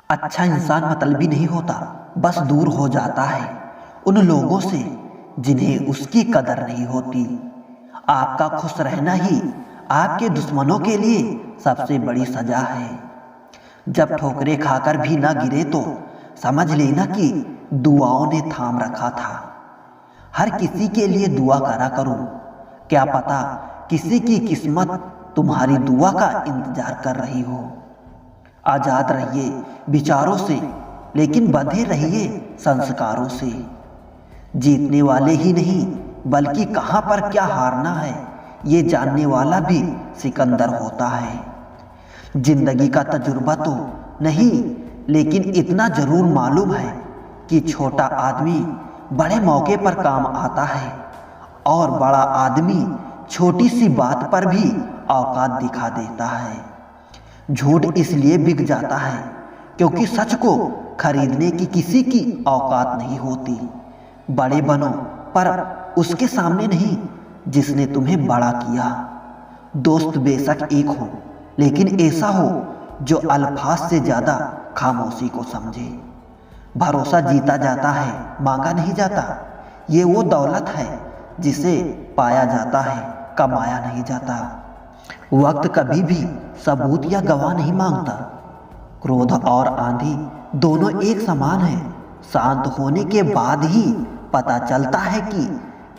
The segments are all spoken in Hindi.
अच्छा इंसान मतलबी नहीं होता, बस दूर हो जाता है उन लोगों से जिन्हें उसकी कदर नहीं होती। आपका खुश रहना ही आपके दुश्मनों के लिए सबसे बड़ी सजा है। जब ठोकरें खाकर भी ना गिरे तो समझ लेना कि दुआओं ने थाम रखा था। हर किसी के लिए दुआ करा करो, क्या पता किसी की किस्मत तुम्हारी दुआ का इंतजार कर रही हो। आजाद रहिए विचारों से, लेकिन बंधे रहिए संस्कारों से। जीतने वाले ही नहीं बल्कि कहां पर क्या हारना है ये जानने वाला भी सिकंदर होता है। जिंदगी का तजुर्बा तो नहीं, लेकिन इतना जरूर मालूम है कि छोटा आदमी बड़े मौके पर काम आता है और बड़ा आदमी छोटी सी बात पर भी औकात दिखा देता है। झूठ इसलिए बिक जाता है क्योंकि सच को खरीदने की किसी की औकात नहीं होती। बड़े बनो पर उसके सामने नहीं जिसने तुम्हें बड़ा किया। दोस्त बेशक एक हो, लेकिन ऐसा हो जो अल्फाज से ज्यादा खामोशी को समझे। भरोसा जीता जाता है, मांगा नहीं जाता। ये वो दौलत है जिसे पाया जाता है, कमाया नहीं जाता। वक्त कभी भी सबूत या गवाह नहीं मांगता। क्रोध और आंधी दोनों एक समान है। शांत होने के बाद ही पता चलता है कि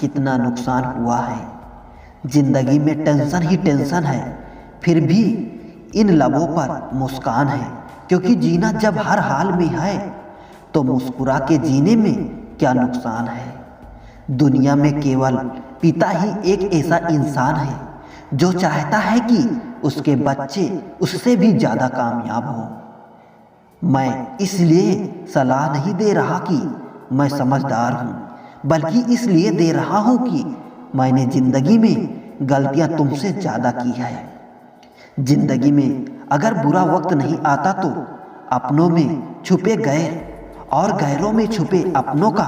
कितना नुकसान हुआ है। जिंदगी में टेंशन ही टेंशन है, फिर भी इन लबों पर मुस्कान है, क्योंकि जीना जब हर हाल में है तो मुस्कुरा के जीने में क्या नुकसान है। दुनिया में केवल पिता ही एक ऐसा इंसान है जो चाहता है कि उसके बच्चे उससे भी ज्यादा कामयाब हो। मैं इसलिए सलाह नहीं दे रहा कि मैं समझदार हूं, बल्कि इसलिए दे रहा हूं कि मैंने जिंदगी में गलतियां तुमसे ज्यादा की है। जिंदगी में अगर बुरा वक्त नहीं आता तो अपनों में छुपे गैर और गैरों में छुपे अपनों का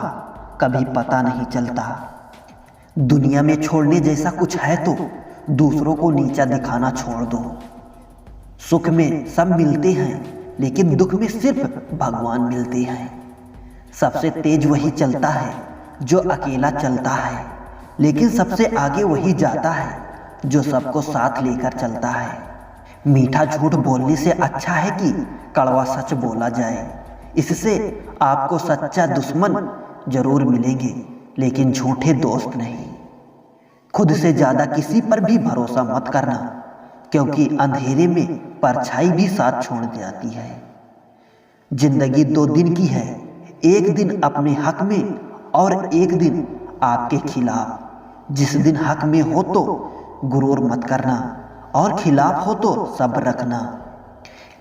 कभी पता नहीं चलता। दुनिया में छोड़ने जैसा कुछ है तो दूसरों को नीचा दिखाना छोड़ दो। सुख में सब मिलते हैं, लेकिन दुख में सिर्फ भगवान मिलते हैं। सबसे तेज वही चलता है जो अकेला चलता है, लेकिन सबसे आगे वही जाता है जो सबको साथ लेकर चलता है। मीठा झूठ बोलने से अच्छा है कि कड़वा सच बोला जाए। इससे आपको सच्चा दुश्मन जरूर मिलेंगे, लेकिन झूठे दोस्त नहीं। खुद से ज्यादा किसी पर भी भरोसा मत करना, क्योंकि अंधेरे में परछाई भी साथ छोड़ जाती है। जिंदगी 2 दिन की है, एक दिन अपने हक में और एक दिन आपके खिलाफ। जिस दिन हक में हो तो गुरूर मत करना और खिलाफ हो तो सब्र रखना।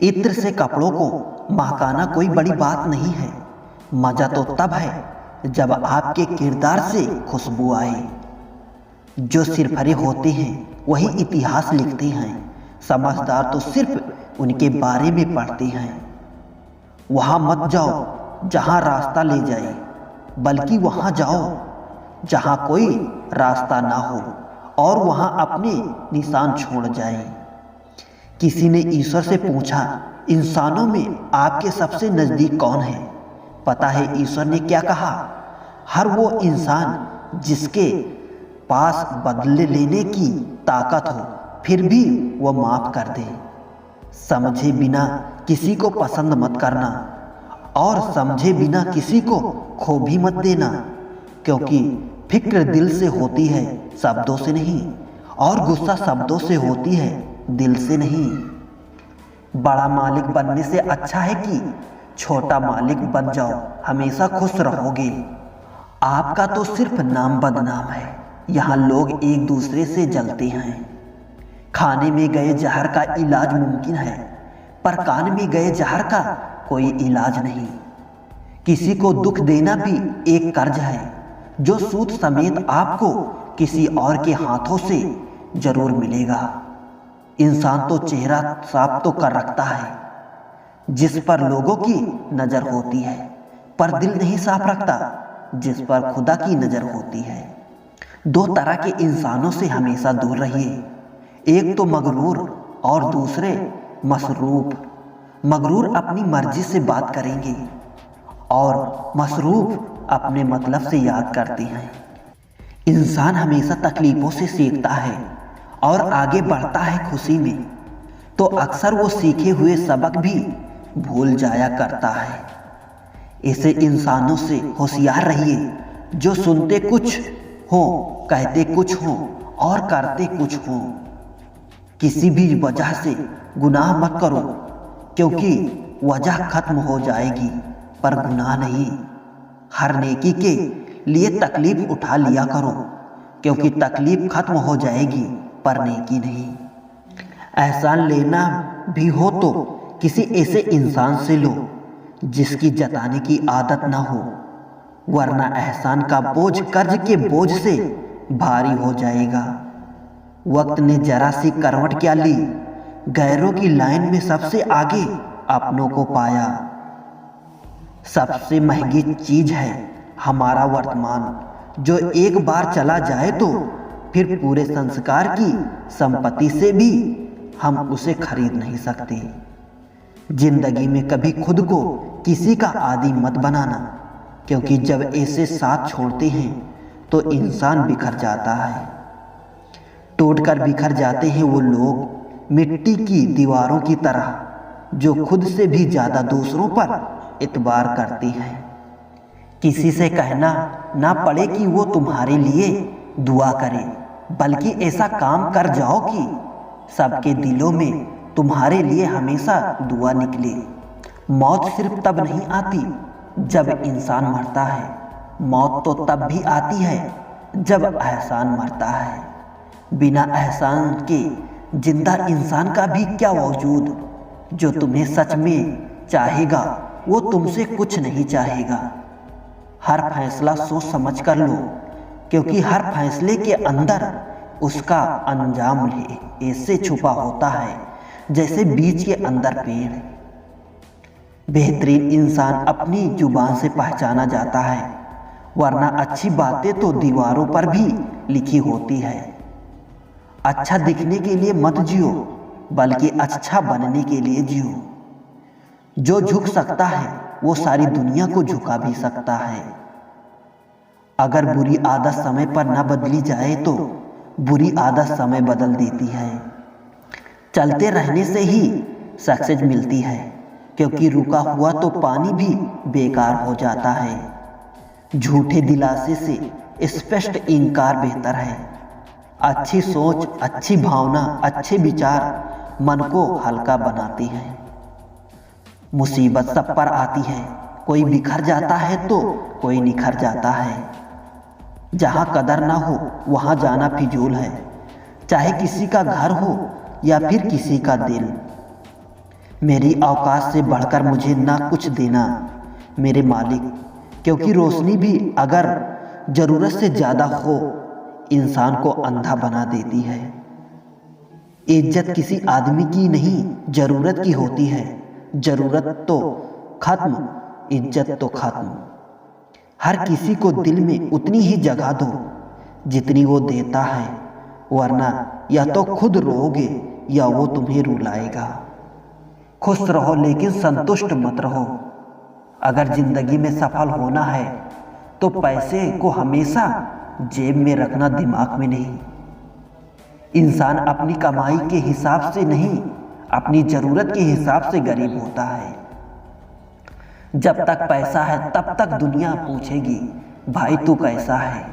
इत्र से कपड़ों को महकाना कोई बड़ी बात नहीं है। मजा तो तब है जब आपके किरदार से खुशबू आए। जो सिरफरे होते हैं वही इतिहास लिखते हैं। समझदार तो सिर्फ उनके बारे में पढ़ते हैं। वहां मत जाओ जहां रास्ता ले जाए, बल्कि वहां जाओ जहां कोई रास्ता ना हो और वहां अपने निशान छोड़ जाए। किसी ने ईश्वर से पूछा, इंसानों में आपके सबसे नजदीक कौन है? पता है ईश्वर ने क्या कहा? हर वो इंसान जिसके पास बदले लेने की ताकत हो, फिर भी वो माफ कर दे। समझे बिना किसी को पसंद मत करना और समझे बिना किसी को खो भी मत देना, क्योंकि फिक्र दिल से होती है, शब्दों से नहीं, और गुस्सा शब्दों से होती है, दिल से नहीं। बड़ा मालिक बनने से अच्छा है कि छोटा मालिक बन जाओ, हमेशा खुश रहोगे। आपका तो सिर्फ नाम बदनाम है। यहाँ लोग एक दूसरे से जलते हैं। खाने में गए जहर का इलाज मुमकिन है, पर कान में गए जहर का कोई इलाज नहीं। किसी को दुख देना भी एक कर्ज है, जो सूद समेत आपको किसी और के हाथों से जरूर मिलेगा। इंसान तो चेहरा साफ तो कर रखता है, जिस पर लोगों की नजर होती है, पर दिल नहीं साफ रखता, जिस पर खुदा की नजर होती है। 2 तरह के इंसानों से हमेशा दूर रहिए, एक तो मगरूर और दूसरे मसरूफ। मगरूर अपनी मर्जी से बात करेंगे और मसरूफ अपने मतलब से याद करते हैं। इंसान हमेशा तकलीफों से सीखता है और आगे बढ़ता है खुशी में, तो अक्सर वो सीखे हुए सबक भी भूल जाया करता है। ऐसे इंसानों से होशियार रहिए जो सुनते कुछ हो, कहते कुछ हो और करते कुछ हो। किसी भी वजह से गुनाह मत करो, क्योंकि वजह खत्म हो जाएगी पर गुनाह नहीं। हर नेकी के लिए तकलीफ उठा लिया करो, क्योंकि तकलीफ खत्म हो जाएगी पर नेकी नहीं। एहसान लेना भी हो तो किसी ऐसे इंसान से लो जिसकी जताने की आदत ना हो, वरना एहसान का बोझ कर्ज के बोझ से भारी हो जाएगा। वक्त ने जरा सी करवट क्या ली, गैरों की लाइन में सबसे आगे अपनों को पाया। सबसे महंगी चीज है हमारा वर्तमान, जो एक बार चला जाए तो फिर पूरे संस्कार की संपत्ति से भी हम उसे खरीद नहीं सकते। जिंदगी में कभी खुद को किसी का आदी मत बनाना, क्योंकि जब ऐसे साथ छोड़ते हैं तो इंसान बिखर जाता है। टूटकर बिखर जाते हैं वो लोग मिट्टी की दीवारों की तरह, जो खुद से भी ज्यादा दूसरों पर इतबार करते हैं। किसी से कहना ना पड़े कि वो तुम्हारे लिए दुआ करे, बल्कि ऐसा काम कर जाओ कि सबके दिलों में तुम्हारे लिए हमेशा दुआ निकले। मौत सिर्फ तब नहीं आती जब इंसान मरता है, मौत तो तब भी आती है जब एहसान मरता है। बिना एहसान के जिंदा इंसान का भी क्या वजूद। जो तुम्हें सच में चाहेगा वो तुमसे कुछ नहीं चाहेगा। हर फैसला सोच समझ कर लो, क्योंकि हर फैसले के अंदर उसका अंजाम ऐसे छुपा होता है जैसे बीज के अंदर पेड़। बेहतरीन इंसान अपनी जुबान से पहचाना जाता है, वरना अच्छी बातें तो दीवारों पर भी लिखी होती है। अच्छा दिखने के लिए मत जियो, बल्कि अच्छा बनने के लिए जियो। जो झुक सकता है वो सारी दुनिया को झुका भी सकता है। अगर बुरी आदत समय पर न बदली जाए तो बुरी आदत समय बदल देती है। चलते रहने से ही सक्सेस मिलती है, क्योंकि रुका हुआ तो पानी भी बेकार हो जाता है। झूठे दिलासे से स्पष्ट इनकार बेहतर है। अच्छी सोच, अच्छी भावना, अच्छे विचार मन को हल्का बनाती हैं। मुसीबत सब पर आती है, कोई बिखर जाता है तो कोई निखर जाता है। जहाँ कदर ना हो वहाँ जाना फिजूल है, चाहे किसी का घर हो या फिर किसी का दिल। मेरी औकात से बढ़कर मुझे ना कुछ देना मेरे मालिक, क्योंकि रोशनी भी अगर जरूरत से ज़्यादा हो इंसान को अंधा बना देती है। इज्जत किसी आदमी की नहीं जरूरत की होती है। जरूरत तो खत्म, इज्जत तो खत्म। हर किसी को दिल में उतनी ही जगह दो जितनी वो देता है, वरना या तो खुद रोओगे या वो तुम्हें रुलाएगा। खुश रहो लेकिन संतुष्ट मत रहो। अगर जिंदगी में सफल होना है तो पैसे को हमेशा जेब में रखना, दिमाग में नहीं। इंसान अपनी कमाई के हिसाब से नहीं, अपनी जरूरत के हिसाब से गरीब होता है। जब तक पैसा है तब तक दुनिया पूछेगी भाई तू कैसा है।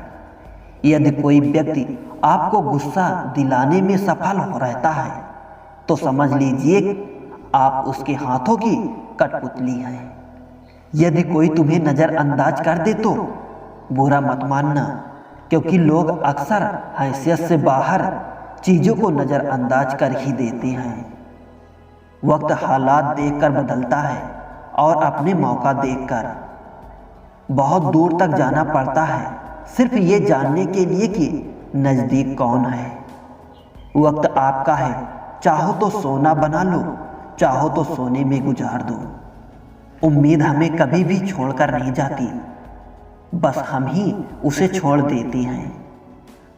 यदि कोई व्यक्ति आपको गुस्सा दिलाने में सफल हो रहता है तो समझ लीजिए आप उसके हाथों की कठपुतली हैं। यदि कोई तुम्हें नजरअंदाज कर दे तो बुरा मत मानना, क्योंकि लोग अक्सर हैसियत से बाहर चीजों को नजरअंदाज कर ही देते हैं। वक्त हालात देखकर बदलता है और अपने मौका देखकर। बहुत दूर तक जाना पड़ता है सिर्फ ये जानने के लिए कि नजदीक कौन है। वक्त आपका है, चाहो तो सोना बना लो, चाहो तो सोने में गुजार दो। उम्मीद हमें कभी भी छोड़कर नहीं जाती, बस हम ही उसे छोड़ देते हैं।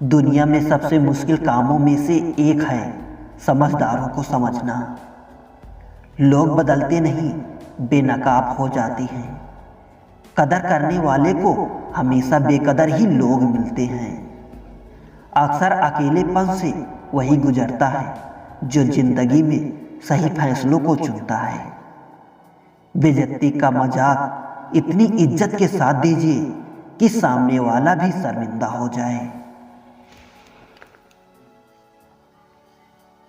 दुनिया में सबसे मुश्किल कामों में से एक है समझदारों को समझना। लोग बदलते नहीं, बेनकाब हो जाते हैं। कदर करने वाले को हमेशा बेकदर ही लोग मिलते हैं। अक्सर अकेलेपन से वही गुजरता है जो जिंदगी में सही फैसलों को चुनता है। बेइज्जती का मजाक इतनी इज्जत के साथ दीजिए कि सामने वाला भी शर्मिंदा हो जाए।